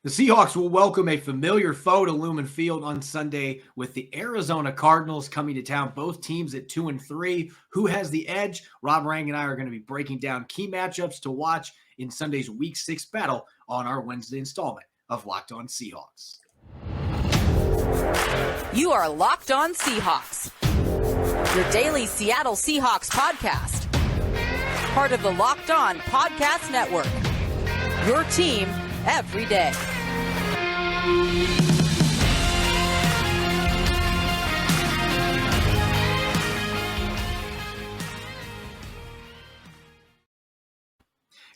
The Seahawks will welcome a familiar foe to Lumen Field on Sunday with the Arizona Cardinals coming to town. Both teams at 2-3. Who has the edge? Rob Rang and I are going to be breaking down key matchups to watch in Sunday's Week 6 battle on our Wednesday installment of Locked On Seahawks. You are Locked On Seahawks, your daily Seattle Seahawks podcast. Part of the Locked On Podcast Network, your team every day.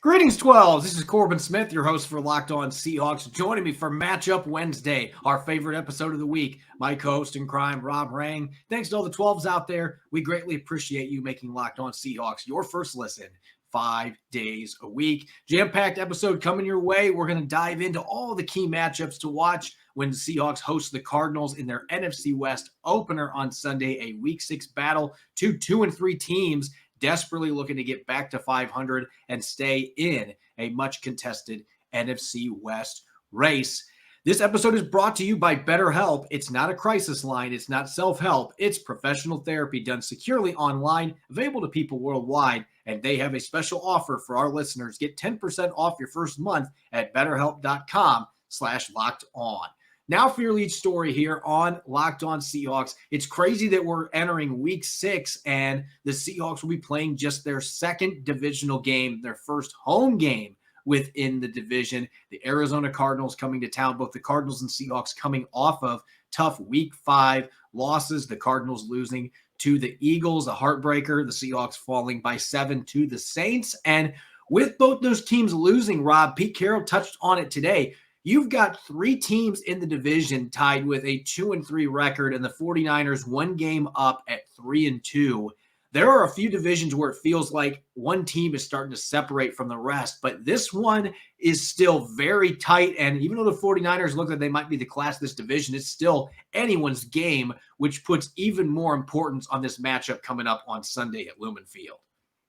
Greetings, 12s. This is Corbin Smith, your host for Locked On Seahawks. Joining me for Matchup Wednesday, our favorite episode of the week, my co-host in crime, Rob Rang. Thanks to all the 12s out there. We greatly appreciate you making Locked On Seahawks your first listen 5 days a week. Jam-packed episode coming your way. We're going to dive into all the key matchups to watch when the Seahawks host the Cardinals in their NFC West opener on Sunday, a Week 6 battle. 2-3 teams desperately looking to get back to 500 and stay in a much contested NFC West race. This episode is brought to you by BetterHelp. It's not a crisis line. It's not self-help. It's professional therapy done securely online, available to people worldwide. And they have a special offer for our listeners. Get 10% off your first month at betterhelp.com/lockedon. Now for your lead story here on Locked On Seahawks. It's crazy that we're entering Week 6 and the Seahawks will be playing just their second divisional game, their first home game within the division. The Arizona Cardinals coming to town, both the Cardinals and Seahawks coming off of tough Week 5 losses. The Cardinals losing to the Eagles, a heartbreaker. The Seahawks falling by 7 to the Saints. And with both those teams losing, Rob, Pete Carroll touched on it today. You've got 3 teams in the division tied with a 2-3 record, and the 49ers one game up at 3-2. There are a few divisions where it feels like one team is starting to separate from the rest, but this one is still very tight. And even though the 49ers look like they might be the class of this division, it's still anyone's game, which puts even more importance on this matchup coming up on Sunday at Lumen Field.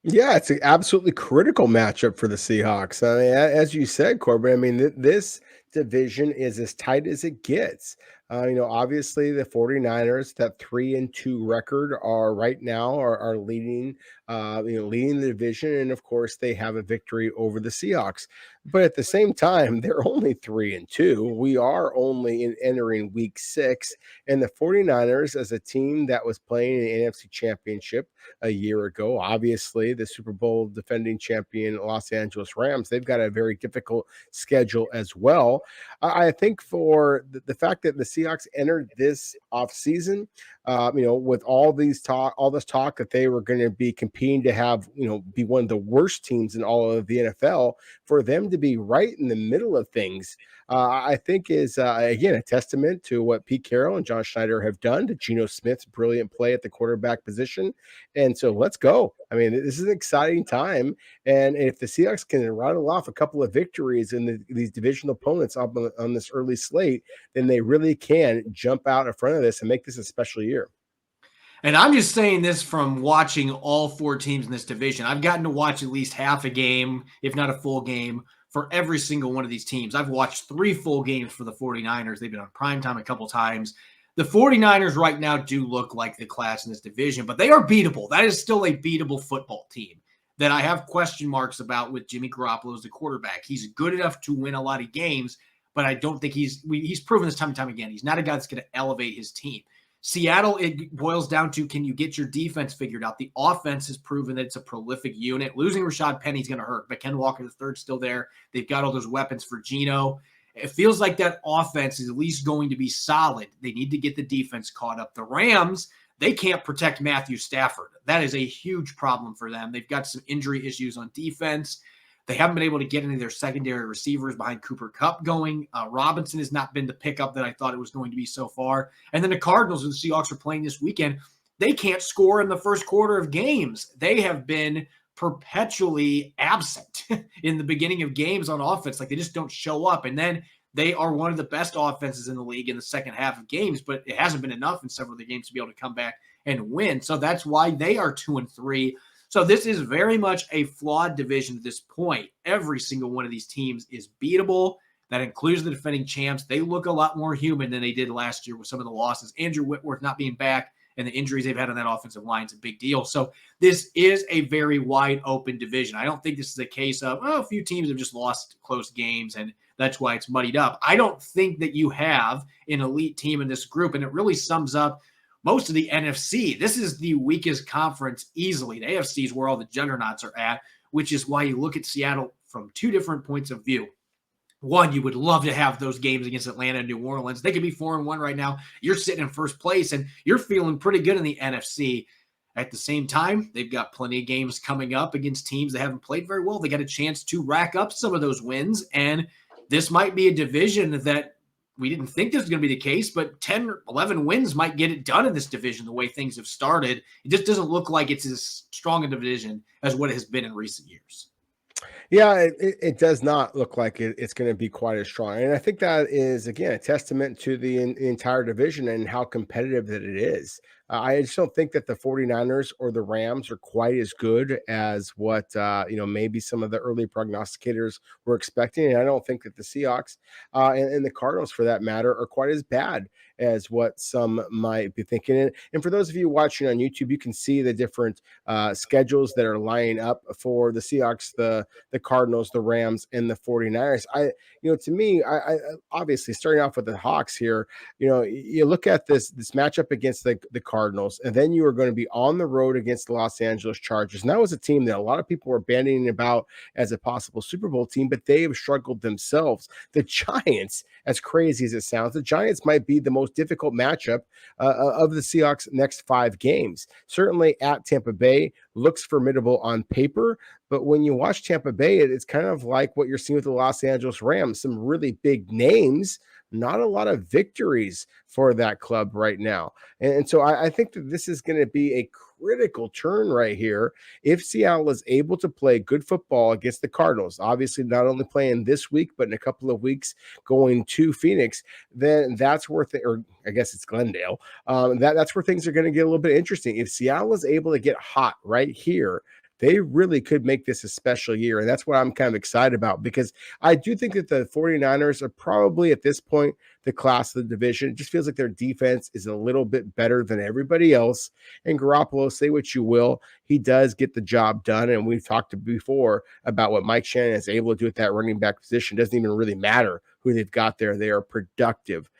Yeah, it's an absolutely critical matchup for the Seahawks. I mean, as you said, Corbin, I mean, this division is as tight as it gets. Obviously the 49ers, that 3-2 record are right now are leading, leading the division. And of course they have a victory over the Seahawks, but at the same time, they're only 3-2. We are only entering Week 6, and the 49ers as a team that was playing an NFC championship a year ago, obviously the Super Bowl defending champion Los Angeles Rams, they've got a very difficult schedule as well. I think for the fact that the Seahawks entered this offseason, with all this talk that they were going to be competing to have, be one of the worst teams in all of the NFL, for them to be right in the middle of things, I think is, again, a testament to what Pete Carroll and John Schneider have done, to Geno Smith's brilliant play at the quarterback position. And so let's go. I mean, this is an exciting time. And if the Seahawks can rattle off a couple of victories in these divisional opponents on this early slate, then they really can jump out in front of this and make this a special year. And I'm just saying this from watching all 4 teams in this division. I've gotten to watch at least half a game, if not a full game, for every single one of these teams. I've watched 3 full games for the 49ers. They've been on primetime a couple times. The 49ers right now do look like the class in this division, but they are beatable. That is still a beatable football team that I have question marks about with Jimmy Garoppolo as the quarterback. He's good enough to win a lot of games, but I don't think he's proven this time and time again. He's not a guy that's going to elevate his team. Seattle, it boils down to, can you get your defense figured out? The offense has proven that it's a prolific unit. Losing Rashad Penny's going to hurt, but Ken Walker III still there. They've got all those weapons for Geno. It feels like that offense is at least going to be solid. They need to get the defense caught up. The Rams, they can't protect Matthew Stafford. That is a huge problem for them. They've got some injury issues on defense. They haven't been able to get any of their secondary receivers behind Cooper Kupp going. Robinson has not been the pickup that I thought it was going to be so far. And then the Cardinals and the Seahawks are playing this weekend. They can't score in the first quarter of games. They have been perpetually absent in the beginning of games on offense. Like, they just don't show up. And then they are one of the best offenses in the league in the second half of games, but it hasn't been enough in several of the games to be able to come back and win. So that's why they are 2-3. So this is very much a flawed division at this point. Every single one of these teams is beatable. That includes the defending champs. They look a lot more human than they did last year with some of the losses. Andrew Whitworth not being back and the injuries they've had on that offensive line is a big deal. So this is a very wide open division. I don't think this is a case of, a few teams have just lost close games and that's why it's muddied up. I don't think that you have an elite team in this group, and it really sums up most of the NFC. This is the weakest conference easily. The AFC is where all the juggernauts are at, which is why you look at Seattle from two different points of view. One, you would love to have those games against Atlanta and New Orleans. They could be 4-1 right now. You're sitting in first place, and you're feeling pretty good in the NFC. At the same time, they've got plenty of games coming up against teams that haven't played very well. They got a chance to rack up some of those wins, and this might be a division that we didn't think this was going to be the case, but 10 or 11 wins might get it done in this division the way things have started. It just doesn't look like it's as strong a division as what it has been in recent years. Yeah, it does not look like it's going to be quite as strong. And I think that is, again, a testament to the entire division and how competitive that it is. I just don't think that the 49ers or the Rams are quite as good as what, maybe some of the early prognosticators were expecting. And I don't think that the Seahawks and the Cardinals, for that matter, are quite as bad as what some might be thinking. And for those of you watching on YouTube, you can see the different schedules that are lining up for the Seahawks, the Cardinals, the Rams, and the 49ers. To me, I obviously starting off with the Hawks here, you look at this matchup against the Cardinals, and then you are going to be on the road against the Los Angeles Chargers. And that was a team that a lot of people were bandying about as a possible Super Bowl team, but they have struggled themselves. The Giants, as crazy as it sounds, the Giants might be the most difficult matchup of the Seahawks' next 5 games. Certainly at Tampa Bay looks formidable on paper, but when you watch Tampa Bay, it's kind of like what you're seeing with the Los Angeles Rams, some really big names, not a lot of victories for that club right now. And so I think that this is going to be a critical turn right here. If Seattle is able to play good football against the Cardinals, obviously not only playing this week, but in a couple of weeks going to Phoenix, then that's where, or I guess it's Glendale, that's where things are going to get a little bit interesting. If Seattle is able to get hot right here, they really could make this a special year. And that's what I'm kind of excited about, because I do think that the 49ers are probably at this point the class of the division. It just feels like their defense is a little bit better than everybody else. And Garoppolo, say what you will, he does get the job done. And we've talked before about what Mike Shannon is able to do at that running back position. It doesn't even really matter who they've got there. They are productive.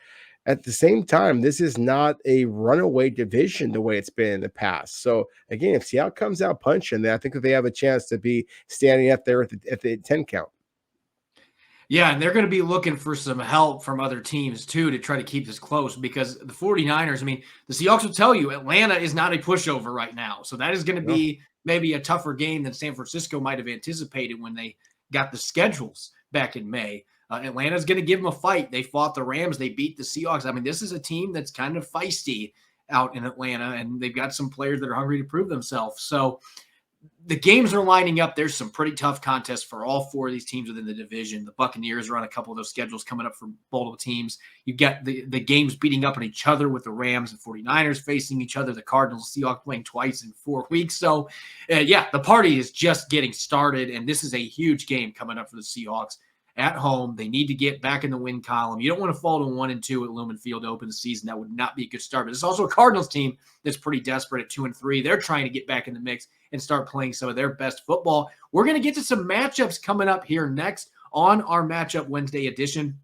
At the same time, this is not a runaway division the way it's been in the past. So again, if Seattle comes out punching, then I think that they have a chance to be standing up there at the 10 count. Yeah, and they're going to be looking for some help from other teams too to try to keep this close, because the 49ers, the Seahawks will tell you Atlanta is not a pushover right now. So that is going to be maybe a tougher game than San Francisco might have anticipated when they got the schedules back in May. Atlanta's going to give them a fight. They fought the Rams. They beat the Seahawks. This is a team that's kind of feisty out in Atlanta, and they've got some players that are hungry to prove themselves. So the games are lining up. There's some pretty tough contests for all 4 of these teams within the division. The Buccaneers are on a couple of those schedules coming up for both of the teams. You get the games beating up on each other with the Rams and 49ers facing each other. The Cardinals, Seahawks playing twice in 4 weeks. So, the party is just getting started, and this is a huge game coming up for the Seahawks. At home, they need to get back in the win column. You don't want to fall to 1-2 at Lumen Field to open the season. That would not be a good start. But it's also a Cardinals team that's pretty desperate at 2-3. They're trying to get back in the mix and start playing some of their best football. We're going to get to some matchups coming up here next on our Matchup Wednesday edition.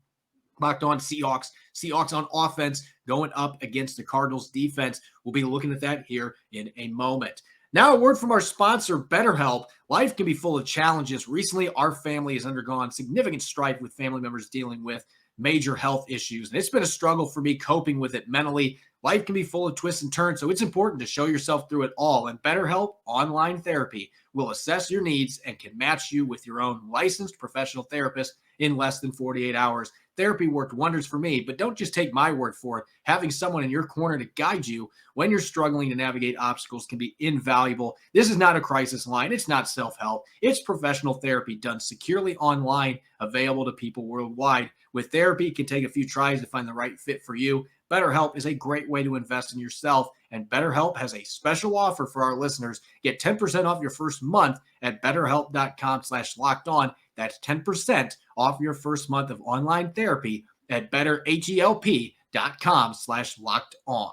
Locked On Seahawks. Seahawks on offense going up against the Cardinals defense. We'll be looking at that here in a moment. Now, a word from our sponsor, BetterHelp. Life can be full of challenges. Recently, our family has undergone significant strife with family members dealing with major health issues. And it's been a struggle for me coping with it mentally. Life can be full of twists and turns, so it's important to show yourself through it all. And BetterHelp Online Therapy will assess your needs and can match you with your own licensed professional therapist in less than 48 hours. Therapy worked wonders for me, but don't just take my word for it. Having someone in your corner to guide you when you're struggling to navigate obstacles can be invaluable. This is not a crisis line. It's not self-help. It's professional therapy done securely online, available to people worldwide. With therapy, it can take a few tries to find the right fit for you. BetterHelp is a great way to invest in yourself, and BetterHelp has a special offer for our listeners. Get 10% off your first month at betterhelp.com/lockedon. That's 10% off your first month of online therapy at betterhelp.com/locked-on.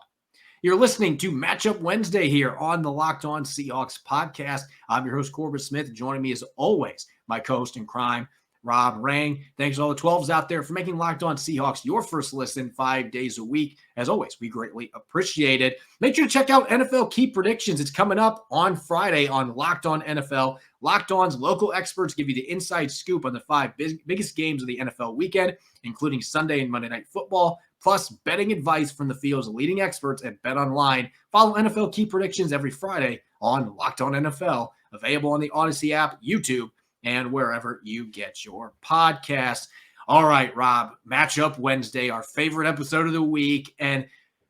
You're listening to Matchup Wednesday here on the Locked On Seahawks podcast. I'm your host, Corbin Smith. Joining me as always, my co-host in crime, Rob Rang. Thanks to all the 12s out there for making Locked On Seahawks your first listen 5 days a week. As always, we greatly appreciate it. Make sure to check out NFL Key Predictions. It's coming up on Friday on Locked On NFL. Locked On's local experts give you the inside scoop on the 5 biggest games of the NFL weekend, including Sunday and Monday Night Football, plus betting advice from the field's leading experts at BetOnline. Follow NFL Key Predictions every Friday on Locked On NFL, available on the Odyssey app, YouTube, and wherever you get your podcasts. All right, Rob, Matchup Wednesday, our favorite episode of the week. And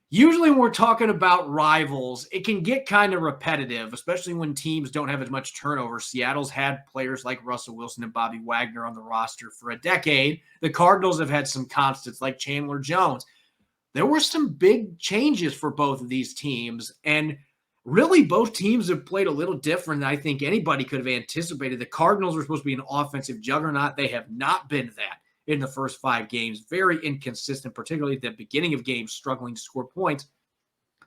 usually when we're talking about rivals, it can get kind of repetitive, especially when teams don't have as much turnover. Seattle's had players like Russell Wilson and Bobby Wagner on the roster for a decade. The Cardinals have had some constants like Chandler Jones. There were some big changes for both of these teams, and really, both teams have played a little different than I think anybody could have anticipated. The Cardinals were supposed to be an offensive juggernaut. They have not been that in the first 5 games. Very inconsistent, particularly at the beginning of games, struggling to score points.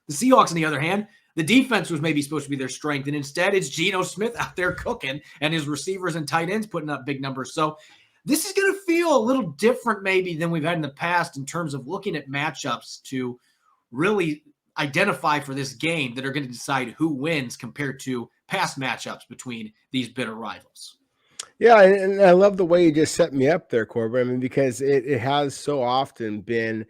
The Seahawks, on the other hand, the defense was maybe supposed to be their strength, and instead it's Geno Smith out there cooking and his receivers and tight ends putting up big numbers. So this is going to feel a little different maybe than we've had in the past in terms of looking at matchups to really identify for this game that are going to decide who wins compared to past matchups between these bitter rivals. Yeah, and I love the way you just set me up there, Corbin. I mean, because it has so often been,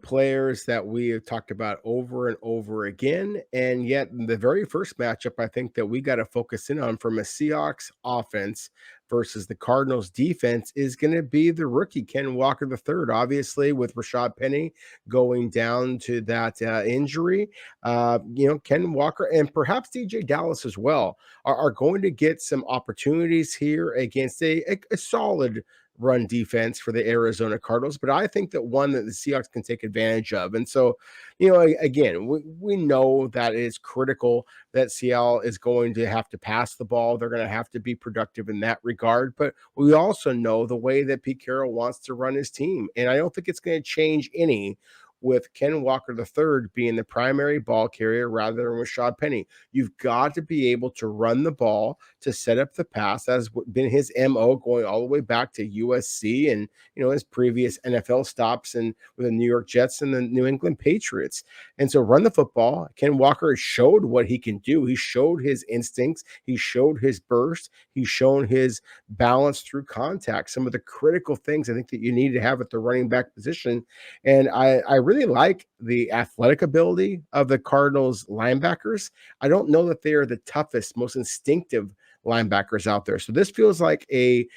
players that we have talked about over and over again. And yet the very first matchup, I think that we got to focus in on from a Seahawks offense versus the Cardinals defense is going to be the rookie, Ken Walker III. Obviously, with Rashad Penny going down to that injury, Ken Walker and perhaps DJ Dallas as well are going to get some opportunities here against a solid run defense for the Arizona Cardinals, but I think that one that the Seahawks can take advantage of. And so, again, we know that it is critical that Seattle is going to have to pass the ball. They're going to have to be productive in that regard, but we also know the way that Pete Carroll wants to run his team. And I don't think it's going to change any with Ken Walker III being the primary ball carrier rather than Rashad Penny. You've got to be able to run the ball to set up the pass. That's been his MO going all the way back to USC and, his previous NFL stops and with the New York Jets and the New England Patriots. And so run the football. Ken Walker showed what he can do. He showed his instincts. He showed his burst. He's shown his balance through contact. Some of the critical things I think that you need to have at the running back position. And I really like the athletic ability of the Cardinals linebackers. I don't know that they are the toughest, most instinctive linebackers out there. So this feels like a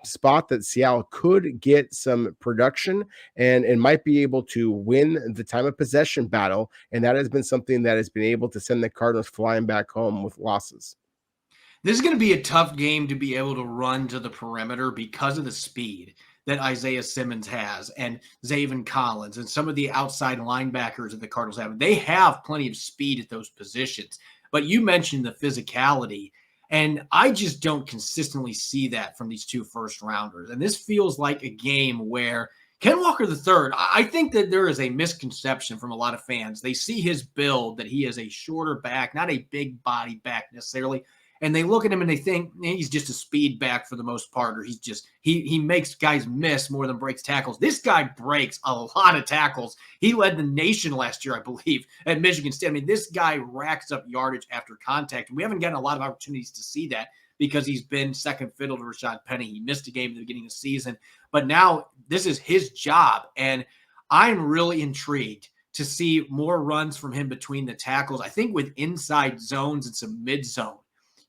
spot that Seattle could get some production and might be able to win the time of possession battle. And that has been something that has been able to send the Cardinals flying back home with losses. This is going to be a tough game to be able to run to the perimeter because of the speed that Isaiah Simmons has and Zaven Collins and some of the outside linebackers that the Cardinals have. They have plenty of speed at those positions. But you mentioned the physicality, and I just don't consistently see that from these 2 first-rounders. And this feels like a game where Ken Walker III, I think that there is a misconception from a lot of fans. They see his build, that he is a shorter back, not a big body back necessarily. And they look at him and they think he's just a speed back for the most part, or he's just he makes guys miss more than breaks tackles. This guy breaks a lot of tackles. He led the nation last year, I believe, at Michigan State. I mean, this guy racks up yardage after contact. And we haven't gotten a lot of opportunities to see that because he's been second fiddle to Rashad Penny. He missed a game at the beginning of the season, but now this is his job. And I'm really intrigued to see more runs from him between the tackles. I think with inside zones and some mid zone,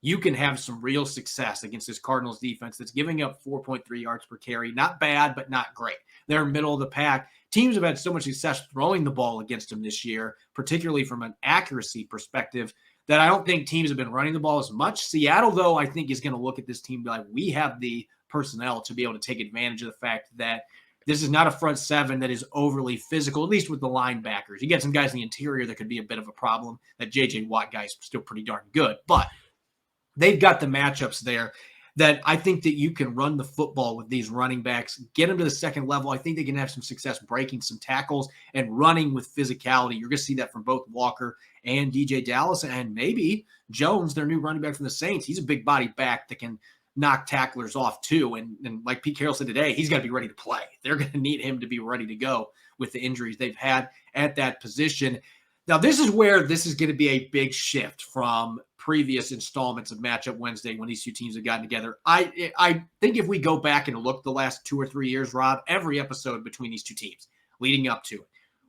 you can have some real success against this Cardinals defense that's giving up 4.3 yards per carry. Not bad, but not great. They're middle of the pack. Teams have had so much success throwing the ball against them this year, particularly from an accuracy perspective, that I don't think teams have been running the ball as much. Seattle, though, I think is going to look at this team and be like, we have the personnel to be able to take advantage of the fact that this is not a front seven that is overly physical, at least with the linebackers. You get some guys in the interior that could be a bit of a problem. That J.J. Watt guy is still pretty darn good, but they've got the matchups there. that I think that you can run the football with these running backs, get them to the second level. I think they can have some success breaking some tackles and running with physicality. You're going to see that from both Walker and DJ Dallas, and maybe Jones, their new running back from the Saints. He's a big body back that can knock tacklers off too. And like Pete Carroll said today, he's got to be ready to play. They're going to need him to be ready to go with the injuries they've had at that position. Now, this is where this is going to be a big shift from previous installments of Matchup Wednesday when these two teams have gotten together. I think if we go back and look the last 2 or 3 years, Rob, every episode between these two teams leading up to it,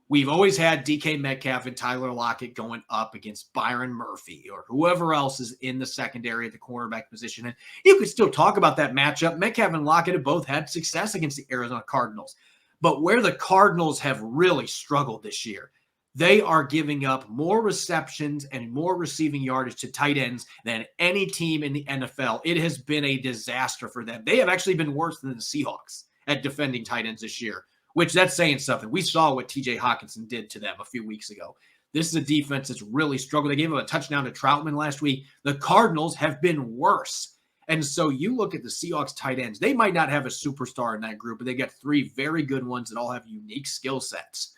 we've always had DK Metcalf and Tyler Lockett going up against Byron Murphy or whoever else is in the secondary at the cornerback position. And you could still talk about that matchup. Metcalf and Lockett have both had success against the Arizona Cardinals. But where the Cardinals have really struggled this year, they are giving up more receptions and more receiving yardage to tight ends than any team in the NFL. It has been a disaster for them. They have actually been worse than the Seahawks at defending tight ends this year, which that's saying something. We saw what TJ Hawkinson did to them a few weeks ago. This is a defense that's really struggled. They gave up a touchdown to Troutman last week. The Cardinals have been worse. And so you look at the Seahawks tight ends. They might not have a superstar in that group, but they got 3 very good ones that all have unique skill sets.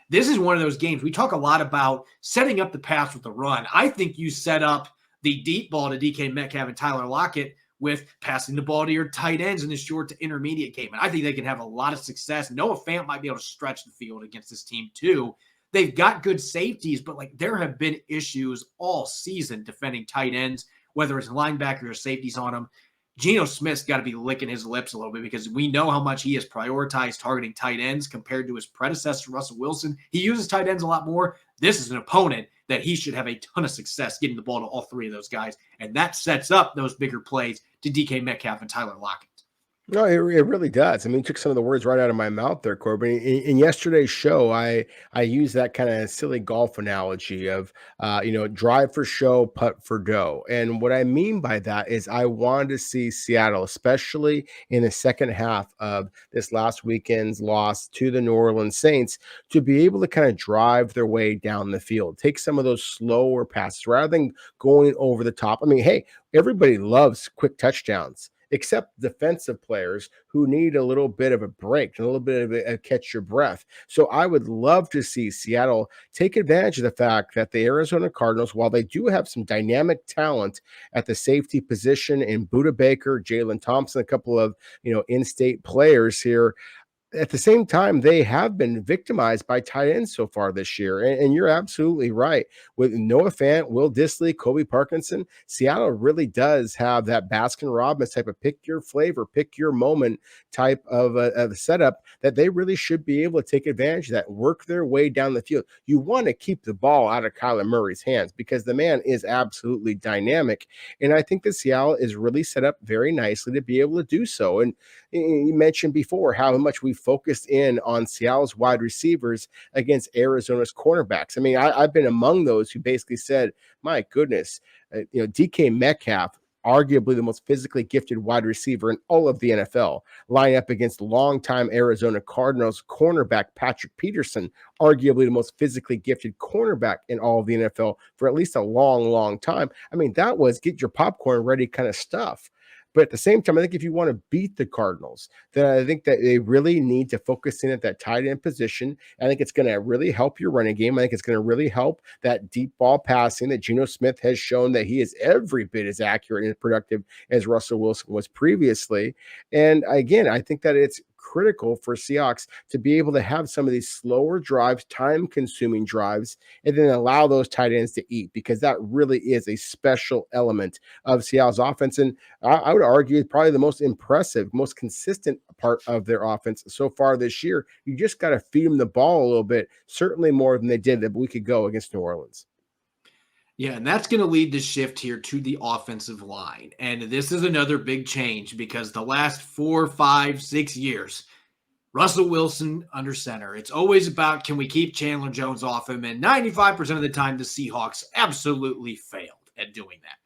This is one of those games. We talk a lot about setting up the pass with the run. I think you set up the deep ball to DK Metcalf and Tyler Lockett with passing the ball to your tight ends in the short to intermediate game. And I think they can have a lot of success. Noah Fant might be able to stretch the field against this team too. They've got good safeties, but like there have been issues all season defending tight ends, whether it's linebackers or safeties on them. Geno Smith's got to be licking his lips a little bit because we know how much he has prioritized targeting tight ends compared to his predecessor, Russell Wilson. He uses tight ends a lot more. This is an opponent that he should have a ton of success getting the ball to all 3 of those guys. And that sets up those bigger plays to DK Metcalf and Tyler Lockett. No, it really does. I mean, you took some of the words right out of my mouth there, Corbin. In yesterday's show, I used that kind of silly golf analogy of, drive for show, putt for dough. And what I mean by that is I wanted to see Seattle, especially in the second half of this last weekend's loss to the New Orleans Saints, to be able to kind of drive their way down the field, take some of those slower passes rather than going over the top. I mean, hey, everybody loves quick touchdowns, except defensive players who need a little bit of a break, a little bit of a catch your breath. So I would love to see Seattle take advantage of the fact that the Arizona Cardinals, while they do have some dynamic talent at the safety position in Budda Baker, Jalen Thompson, a couple of in-state players here, at the same time, they have been victimized by tight ends so far this year. And you're absolutely right. With Noah Fant, Will Dissly, Kobe Parkinson, Seattle really does have that Baskin-Robbins type of pick your flavor, pick your moment type of a setup that they really should be able to take advantage of that, work their way down the field. You want to keep the ball out of Kyler Murray's hands because the man is absolutely dynamic. And I think that Seattle is really set up very nicely to be able to do so. And you mentioned before how much we focused in on Seattle's wide receivers against Arizona's cornerbacks. I mean, I've been among those who basically said, my goodness, DK Metcalf, arguably the most physically gifted wide receiver in all of the NFL, line up against longtime Arizona Cardinals cornerback Patrick Peterson, arguably the most physically gifted cornerback in all of the NFL for at least a long, long time. I mean, that was get your popcorn ready kind of stuff. But at the same time, I think if you want to beat the Cardinals, then I think that they really need to focus in at that tight end position. I think it's going to really help your running game. I think it's going to really help that deep ball passing that Geno Smith has shown that he is every bit as accurate and productive as Russell Wilson was previously. And again, I think that it's critical for Seahawks to be able to have some of these slower drives, time-consuming drives, and then allow those tight ends to eat, because that really is a special element of Seattle's offense. And I would argue probably the most impressive, most consistent part of their offense so far this year. You just got to feed them the ball a little bit, certainly more than they did a week ago against New Orleans. Yeah, and that's going to lead the shift here to the offensive line. And this is another big change because the last 4, 5, 6 years, Russell Wilson under center, it's always about can we keep Chandler Jones off him? And 95% of the time, the Seahawks absolutely failed at doing that.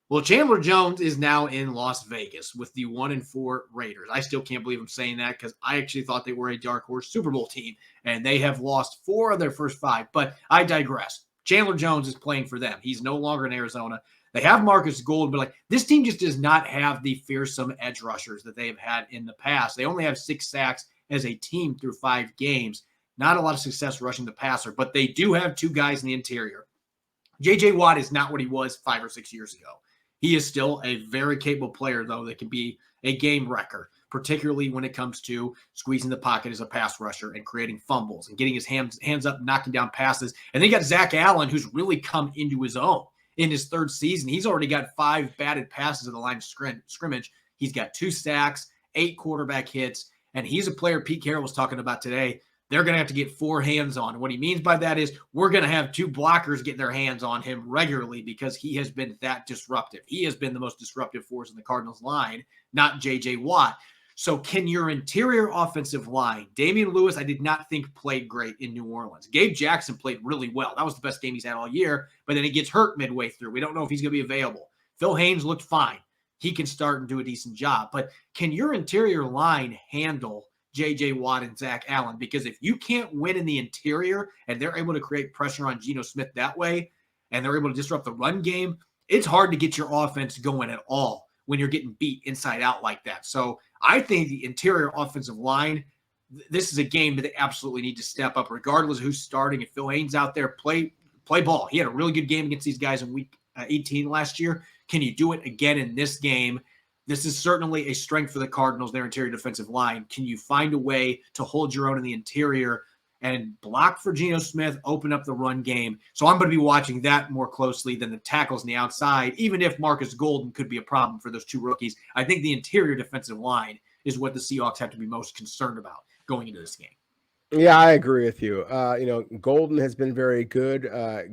Well, Chandler Jones is now in Las Vegas with the 1-4 Raiders. I still can't believe I'm saying that because I actually thought they were a dark horse Super Bowl team, and they have lost 4 of their first 5. But I digress. Chandler Jones is playing for them. He's no longer in Arizona. They have Marcus Golden, but like this team just does not have the fearsome edge rushers that they have had in the past. They only have 6 sacks as a team through 5 games. Not a lot of success rushing the passer, but they do have 2 guys in the interior. J.J. Watt is not what he was 5 or 6 years ago. He is still a very capable player, though, that can be a game wrecker, particularly when it comes to squeezing the pocket as a pass rusher and creating fumbles and getting his hands up, knocking down passes. And then you got Zach Allen, who's really come into his own in his 3rd season. He's already got 5 batted passes at the line of scrimmage. He's got 2 sacks, 8 quarterback hits, and he's a player Pete Carroll was talking about today. They're going to have to get 4 hands on. What he means by that is we're going to have 2 blockers get their hands on him regularly because he has been that disruptive. He has been the most disruptive force in the Cardinals line, not J.J. Watt. So can your interior offensive line, Damian Lewis, I did not think played great in New Orleans. Gabe Jackson played really well. That was the best game he's had all year, but then he gets hurt midway through. We don't know if he's going to be available. Phil Haynes looked fine. He can start and do a decent job. But can your interior line handle J.J. Watt and Zach Allen? Because if you can't win in the interior and they're able to create pressure on Geno Smith that way, and they're able to disrupt the run game, it's hard to get your offense going at all when you're getting beat inside out like that. So I think the interior offensive line, this is a game that they absolutely need to step up regardless of who's starting. If Phil Haynes out there, play ball. He had a really good game against these guys in week 18 last year. Can you do it again in this game? This is certainly a strength for the Cardinals, their interior defensive line. Can you find a way to hold your own in the interior and block for Geno Smith, open up the run game? So I'm going to be watching that more closely than the tackles on the outside, even if Marcus Golden could be a problem for those 2 rookies. I think the interior defensive line is what the Seahawks have to be most concerned about going into this game. Yeah, I agree with you. Golden has been very good.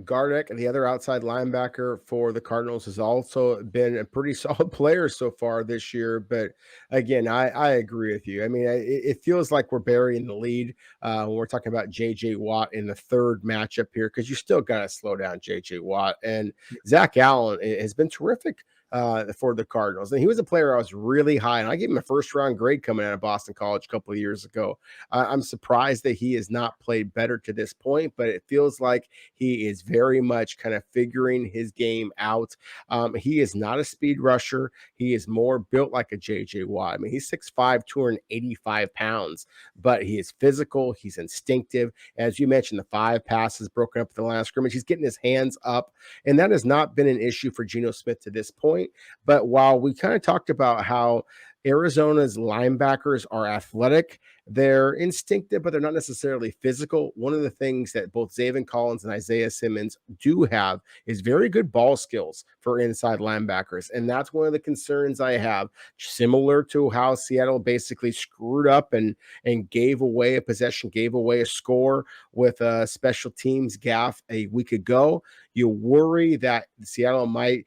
Gardeck, the other outside linebacker for the Cardinals, has also been a pretty solid player so far this year. But again, I agree with you. I mean, it feels like we're burying the lead when we're talking about J.J. Watt in the 3rd matchup here, because you still got to slow down J.J. Watt. And Zach Allen has been terrific for the Cardinals. And he was a player I was really high, and I gave him a 1st-round grade coming out of Boston College a couple of years ago. I'm surprised that he has not played better to this point, but it feels like he is very much kind of figuring his game out. He is not a speed rusher. He is more built like a J.J. Watt. I mean, he's 6'5", 285 pounds, but he is physical. He's instinctive. As you mentioned, the 5 passes broken up at the line of scrimmage. He's getting his hands up, and that has not been an issue for Geno Smith to this point. But while we kind of talked about how Arizona's linebackers are athletic, they're instinctive, but they're not necessarily physical. One of the things that both Zaven Collins and Isaiah Simmons do have is very good ball skills for inside linebackers. And that's one of the concerns I have, similar to how Seattle basically screwed up and gave away a possession, gave away a score with a special teams gaffe a week ago. You worry that Seattle might,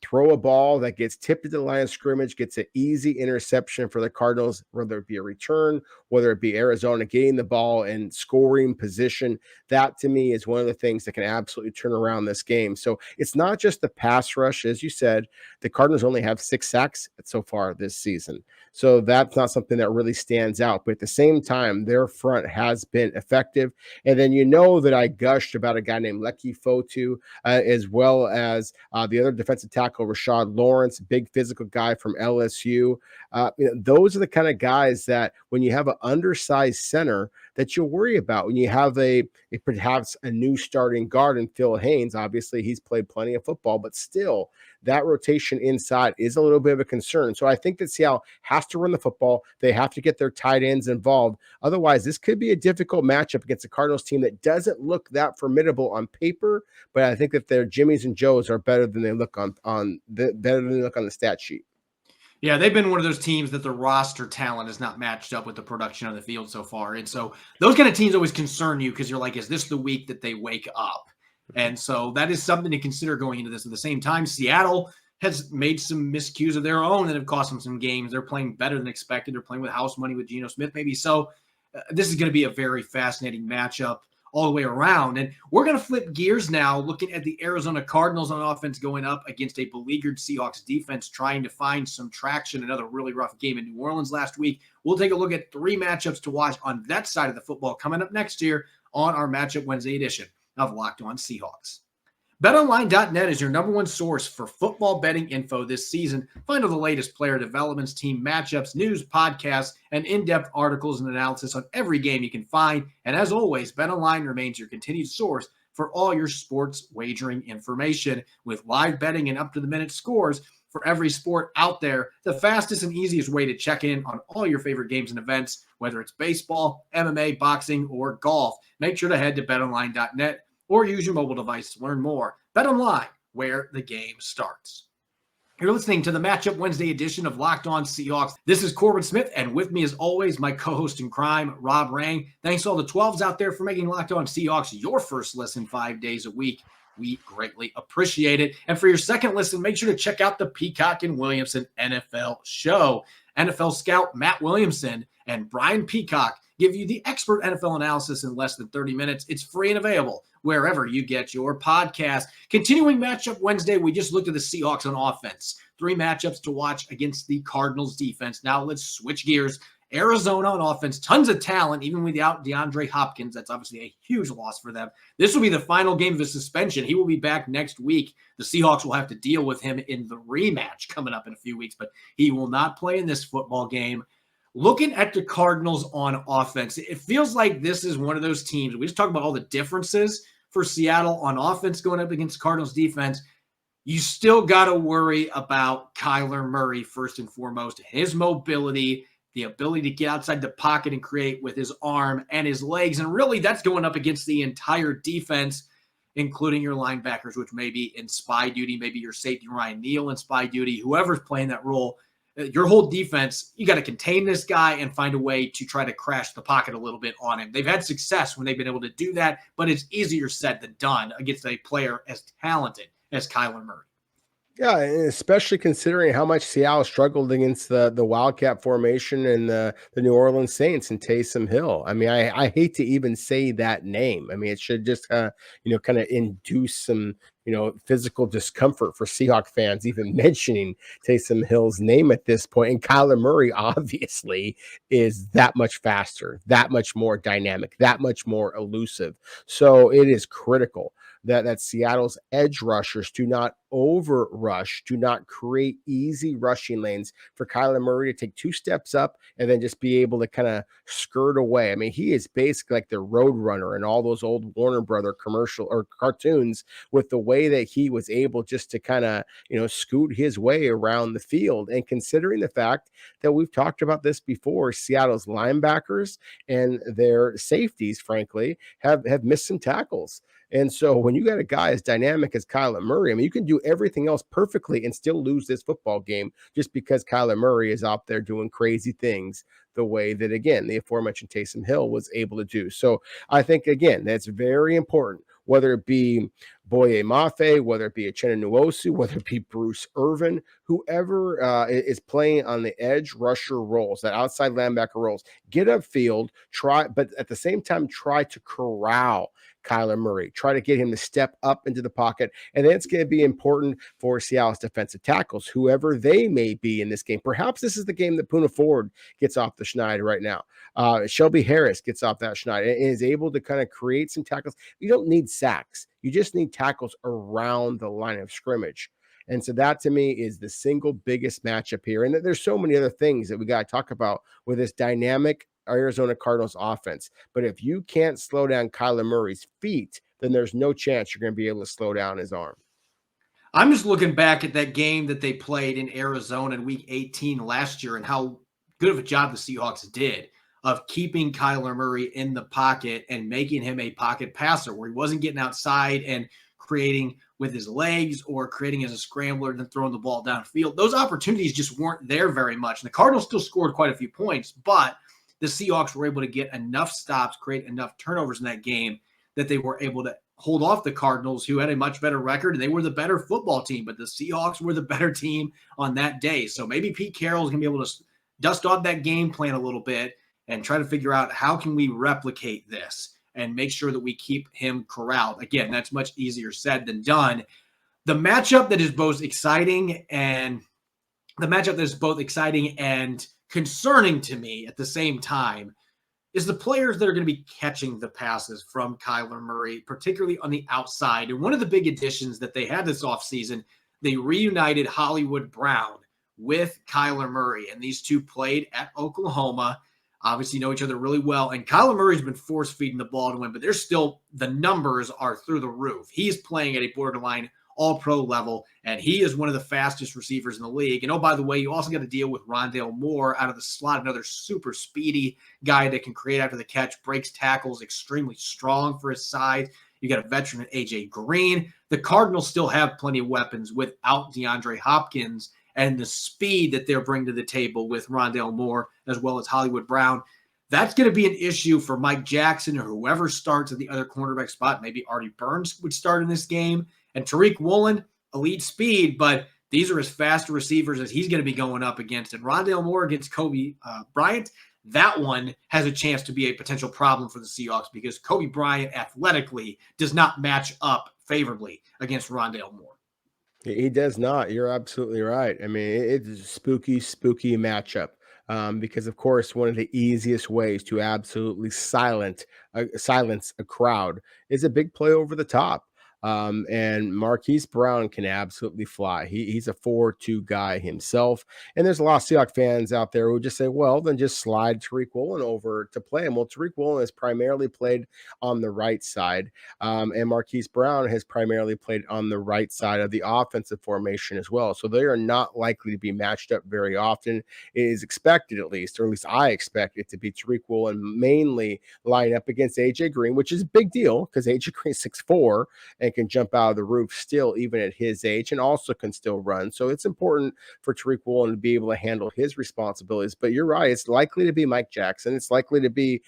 throw a ball that gets tipped at the line of scrimmage, gets an easy interception for the Cardinals, whether it be a return, whether it be Arizona getting the ball and scoring position. That to me is one of the things that can absolutely turn around this game. So it's not just the pass rush. As you said, the Cardinals only have 6 sacks so far this season. So that's not something that really stands out. But at the same time, their front has been effective. And then that I gushed about a guy named Leki Fotu, as well as the other defensive tackle, Rashad Lawrence, big physical guy from LSU. Those are the kind of guys that when you have an undersized center that you'll worry about. When you have perhaps a new starting guard in Phil Haynes, obviously he's played plenty of football, but still that rotation inside is a little bit of a concern. So I think that Seattle has to run the football. They have to get their tight ends involved. Otherwise, this could be a difficult matchup against a Cardinals team that doesn't look that formidable on paper, but I think that their Jimmies and Joes are better than they look on the stat sheet. Yeah, they've been one of those teams that the roster talent is not matched up with the production on the field so far. And so those kind of teams always concern you because you're like, is this the week that they wake up? And so that is something to consider going into this. At the same time, Seattle has made some miscues of their own that have cost them some games. They're playing better than expected. They're playing with house money with Geno Smith maybe. So this is going to be a very fascinating matchup all the way around. And we're going to flip gears now, looking at the Arizona Cardinals on offense going up against a beleaguered Seahawks defense, trying to find some traction. Another really rough game in New Orleans last week. We'll take a look at 3 matchups to watch on that side of the football coming up next year on our Matchup Wednesday edition of Locked On Seahawks. BetOnline.net is your number one source for football betting info this season. Find all the latest player developments, team matchups, news, podcasts, and in-depth articles and analysis on every game you can find. And as always, BetOnline remains your continued source for all your sports wagering information with live betting and up-to-the-minute scores for every sport out there. The fastest and easiest way to check in on all your favorite games and events, whether it's baseball, MMA, boxing, or golf. Make sure to head to BetOnline.net or use your mobile device to learn more. BetOnline, where the game starts. You're listening to the Matchup Wednesday edition of Locked On Seahawks. This is Corbin Smith, and with me as always, my co-host in crime, Rob Rang. Thanks to all the 12s out there for making Locked On Seahawks your first listen 5 days a week. We greatly appreciate it. And for your second listen, make sure to check out the Peacock and Williamson NFL show. NFL scout Matt Williamson and Brian Peacock give you the expert NFL analysis in less than 30 minutes. It's free and available wherever you get your podcast. Continuing Matchup Wednesday, we just looked at the Seahawks on offense. 3 matchups to watch against the Cardinals defense. Now let's switch gears. Arizona on offense, tons of talent, even without DeAndre Hopkins. That's obviously a huge loss for them. This will be the final game of his suspension. He will be back next week. The Seahawks will have to deal with him in the rematch coming up in a few weeks, but he will not play in this football game. Looking at the Cardinals on offense, it feels like this is one of those teams. We just talked about all the differences for Seattle on offense going up against Cardinals defense. You still got to worry about Kyler Murray first and foremost, his mobility, the ability to get outside the pocket and create with his arm and his legs. And really, that's going up against the entire defense, including your linebackers, which may be in spy duty, maybe your safety Ryan Neal in spy duty, whoever's playing that role. Your whole defense, you got to contain this guy and find a way to try to crash the pocket a little bit on him. They've had success when they've been able to do that, but it's easier said than done against a player as talented as Kyler Murray. Yeah, and especially considering how much Seattle struggled against the Wildcat formation and the New Orleans Saints and Taysom Hill. I mean, I hate to even say that name. I mean, it should just kind of induce some physical discomfort for Seahawk fans even mentioning Taysom Hill's name at this point. And Kyler Murray obviously is that much faster, that much more dynamic, that much more elusive. So it is critical that Seattle's edge rushers do not over rush, do not create easy rushing lanes for Kyler Murray to take 2 steps up and then just be able to kind of skirt away. I mean, he is basically like the Road Runner and all those old Warner Brother commercial or cartoons with the way that he was able just to kind of, scoot his way around the field. And considering the fact that we've talked about this before, Seattle's linebackers and their safeties, frankly, have missed some tackles. And so when you got a guy as dynamic as Kyler Murray, I mean, you can do everything else perfectly and still lose this football game just because Kyler Murray is out there doing crazy things the way that, again, the aforementioned Taysom Hill was able to do. So I think, again, that's very important, whether it be Boye Mafe, whether it be Uchenna Nwosu, whether it be Bruce Irvin, whoever is playing on the edge rusher roles, that outside linebacker roles, get upfield, but at the same time, try to corral Kyler Murray, try to get him to step up into the pocket. And then it's going to be important for Seattle's defensive tackles, whoever they may be in this game. Perhaps this is the game that Poona Ford gets off the schneid right now. Shelby Harris gets off that schneid and is able to kind of create some tackles. You don't need sacks. You just need tackles around the line of scrimmage. And so that to me is the single biggest matchup here. And there's so many other things that we got to talk about with this dynamic Arizona Cardinals offense. But if you can't slow down Kyler Murray's feet, then there's no chance you're going to be able to slow down his arm. I'm just looking back at that game that they played in Arizona in week 18 last year and how good of a job the Seahawks did of keeping Kyler Murray in the pocket and making him a pocket passer where he wasn't getting outside and creating with his legs or creating as a scrambler and then throwing the ball downfield. Those opportunities just weren't there very much. And the Cardinals still scored quite a few points, but the Seahawks were able to get enough stops, create enough turnovers in that game that they were able to hold off the Cardinals, who had a much better record, and they were the better football team, but the Seahawks were the better team on that day. So maybe Pete Carroll is going to be able to dust off that game plan a little bit and try to figure out how can we replicate this and make sure that we keep him corralled. Again, that's much easier said than done. The matchup that is both exciting and concerning to me at the same time is the players that are going to be catching the passes from Kyler Murray, particularly on the outside. And one of the big additions that they had this offseason, they reunited Hollywood Brown with Kyler Murray, and these two played at Oklahoma. Obviously know each other really well, and Kyler Murray's been force-feeding the ball to win, but there's still, the numbers are through the roof. He's playing at a borderline all-pro level, and he is one of the fastest receivers in the league. And, oh, by the way, you also got to deal with Rondale Moore out of the slot, another super speedy guy that can create after the catch, breaks tackles, extremely strong for his size. You got a veteran at A.J. Green. The Cardinals still have plenty of weapons without DeAndre Hopkins, and the speed that they're bringing to the table with Rondale Moore as well as Hollywood Brown. That's going to be an issue for Mike Jackson or whoever starts at the other cornerback spot. Maybe Artie Burns would start in this game. And Tariq Woolen, elite speed, but these are as fast receivers as he's going to be going up against. And Rondale Moore against Kobe Bryant, that one has a chance to be a potential problem for the Seahawks because Kobe Bryant athletically does not match up favorably against Rondale Moore. He does not. You're absolutely right. I mean, it's a spooky matchup. Because of course, one of the easiest ways to absolutely silence a crowd is a big play over the top. And Marquis Brown can absolutely fly. He's a 4-2 guy himself. And there's a lot of Seahawks fans out there who just say, well, then just slide Tariq Woolen over to play him. Well, Tariq Woolen has primarily played on the right side. And Marquis Brown has primarily played on the right side of the offensive formation as well. So they are not likely to be matched up very often. It is expected, at least I expect it to be Tariq Woolen mainly line up against A.J. Green, which is a big deal because A.J. Green is 6'4" and can jump out of the roof still, even at his age, and also can still run. So it's important for Tariq Woolen to be able to handle his responsibilities. But you're right; it's likely to be Mike Jackson. It's likely to be,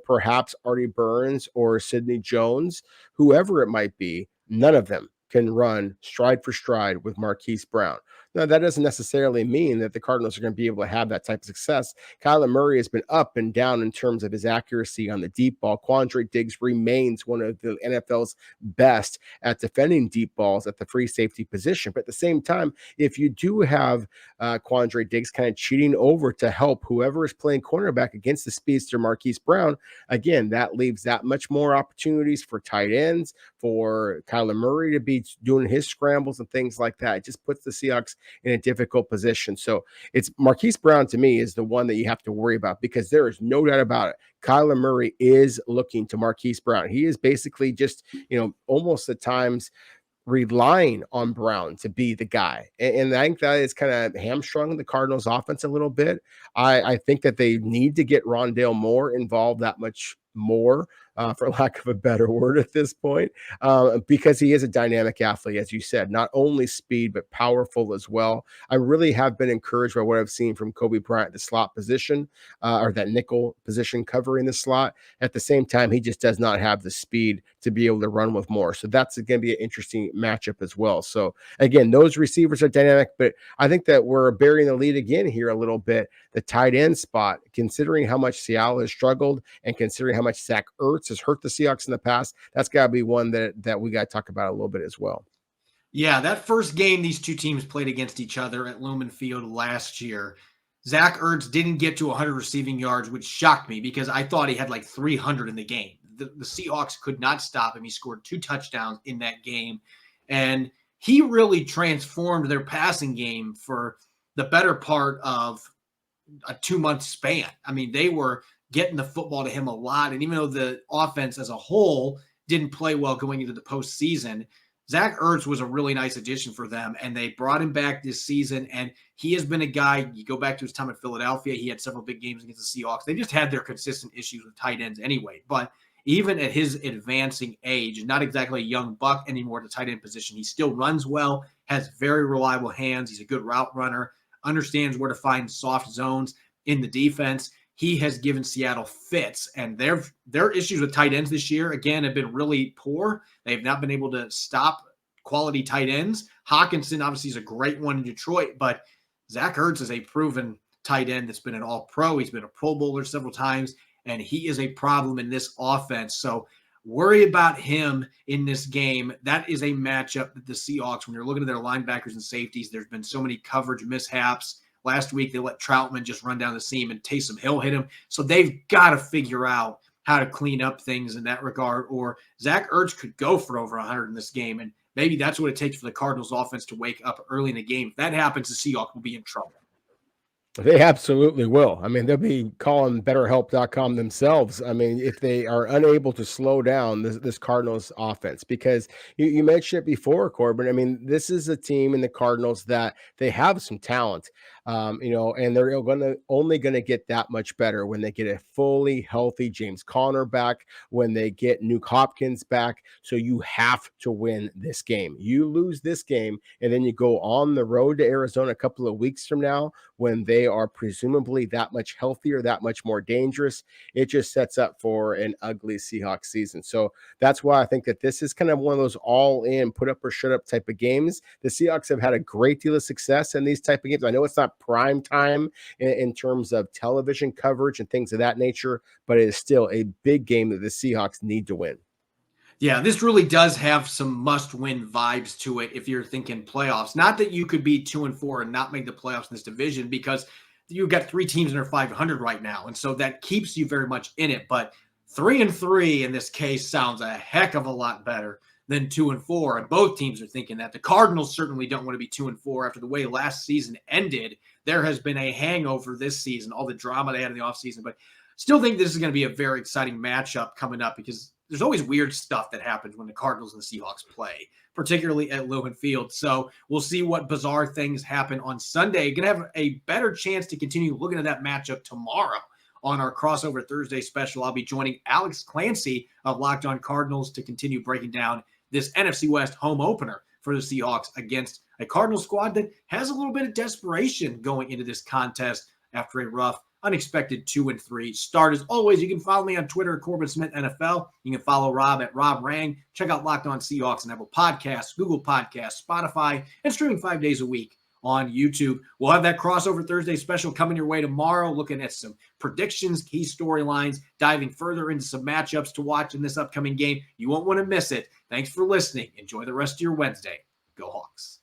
perhaps Artie Burns or Sidney Jones, whoever it might be. None of them can run stride for stride with Marquis Brown. Now, that doesn't necessarily mean that the Cardinals are going to be able to have that type of success. Kyler Murray has been up and down in terms of his accuracy on the deep ball. Quandre Diggs remains one of the NFL's best at defending deep balls at the free safety position. But at the same time, if you do have Quandre Diggs kind of cheating over to help whoever is playing cornerback against the speedster Marquis Brown, again, that leaves that much more opportunities for tight ends, for Kyler Murray to be doing his scrambles and things like that. It just puts the Seahawks in a difficult position. So it's Marquis Brown to me is the one that you have to worry about because there is no doubt about it. Kyler Murray is looking to Marquis Brown. He is basically just, almost at times relying on Brown to be the guy. And I think that is kind of hamstrung the Cardinals offense a little bit. I think that they need to get Rondale Moore involved that much more, for lack of a better word at this point, because he is a dynamic athlete, as you said, not only speed, but powerful as well. I really have been encouraged by what I've seen from Kobe Bryant, the slot position, or that nickel position covering the slot. At the same time, he just does not have the speed to be able to run with more. So that's going to be an interesting matchup as well. So again, those receivers are dynamic, but I think that we're burying the lead again here a little bit. The tight end spot, considering how much Seattle has struggled and considering how much Zach Ertz has hurt the Seahawks in the past, that's got to be one that we got to talk about a little bit as well. Yeah, that first game these two teams played against each other at Lumen Field last year, Zach Ertz didn't get to 100 receiving yards, which shocked me because I thought he had like 300 in the game. The Seahawks could not stop him. He scored 2 touchdowns in that game, and he really transformed their passing game for the better part of a 2-month span. I mean, they were getting the football to him a lot. And even though the offense as a whole didn't play well going into the postseason, Zach Ertz was a really nice addition for them. And they brought him back this season. And he has been a guy, you go back to his time at Philadelphia, he had several big games against the Seahawks. They just had their consistent issues with tight ends anyway. But even at his advancing age, not exactly a young buck anymore at the tight end position, he still runs well, has very reliable hands. He's a good route runner, understands where to find soft zones in the defense. He has given Seattle fits, and their issues with tight ends this year, again, have been really poor. They have not been able to stop quality tight ends. Hawkinson obviously is a great one in Detroit, but Zach Ertz is a proven tight end that's been an all-pro. He's been a Pro Bowler several times, and he is a problem in this offense. So worry about him in this game. That is a matchup that the Seahawks, when you're looking at their linebackers and safeties, there's been so many coverage mishaps Last week, they let Troutman just run down the seam and Taysom Hill hit him. So they've got to figure out how to clean up things in that regard, or Zach Ertz could go for over 100 in this game. And maybe that's what it takes for the Cardinals offense to wake up early in the game. If that happens, the Seahawks will be in trouble. They absolutely will. I mean, they'll be calling BetterHelp.com themselves. I mean, if they are unable to slow down this Cardinals offense, because you mentioned it before, Corbin. I mean, this is a team in the Cardinals that they have some talent, and they're only going to get that much better when they get a fully healthy James Conner back, when they get Nuke Hopkins back. So you have to win this game. You lose this game, and then you go on the road to Arizona a couple of weeks from now when they are presumably that much healthier, that much more dangerous. It just sets up for an ugly Seahawks season. So that's why I think that this is kind of one of those all-in, put up or shut up type of games. The Seahawks have had a great deal of success in these type of games. I know it's not prime time in terms of television coverage and things of that nature, but it is still a big game that the Seahawks need to win. Yeah, this really does have some must-win vibes to it if you're thinking playoffs. Not that you could be 2-4 and not make the playoffs in this division, because you've got 3 teams that are 500 right now, and so that keeps you very much in it. But 3-3 in this case sounds a heck of a lot better than 2-4, and both teams are thinking that. The Cardinals certainly don't want to be 2-4 after the way last season ended. There has been a hangover this season, all the drama they had in the offseason, but still think this is going to be a very exciting matchup coming up, because there's always weird stuff that happens when the Cardinals and the Seahawks play, particularly at Lumen Field. So we'll see what bizarre things happen on Sunday. Going to have a better chance to continue looking at that matchup tomorrow on our Crossover Thursday special. I'll be joining Alex Clancy of Locked On Cardinals to continue breaking down this NFC West home opener for the Seahawks against a Cardinal squad that has a little bit of desperation going into this contest after a rough, unexpected 2-3 start. As always, you can follow me on Twitter at Corbin Smith NFL. You can follow Rob at Rob Rang. Check out Locked On Seahawks on Apple Podcasts, Google Podcasts, Spotify, and streaming 5 days a week on YouTube. We'll have that Crossover Thursday special coming your way tomorrow, looking at some predictions, key storylines, diving further into some matchups to watch in this upcoming game. You won't want to miss it. Thanks for listening. Enjoy the rest of your Wednesday. Go Hawks.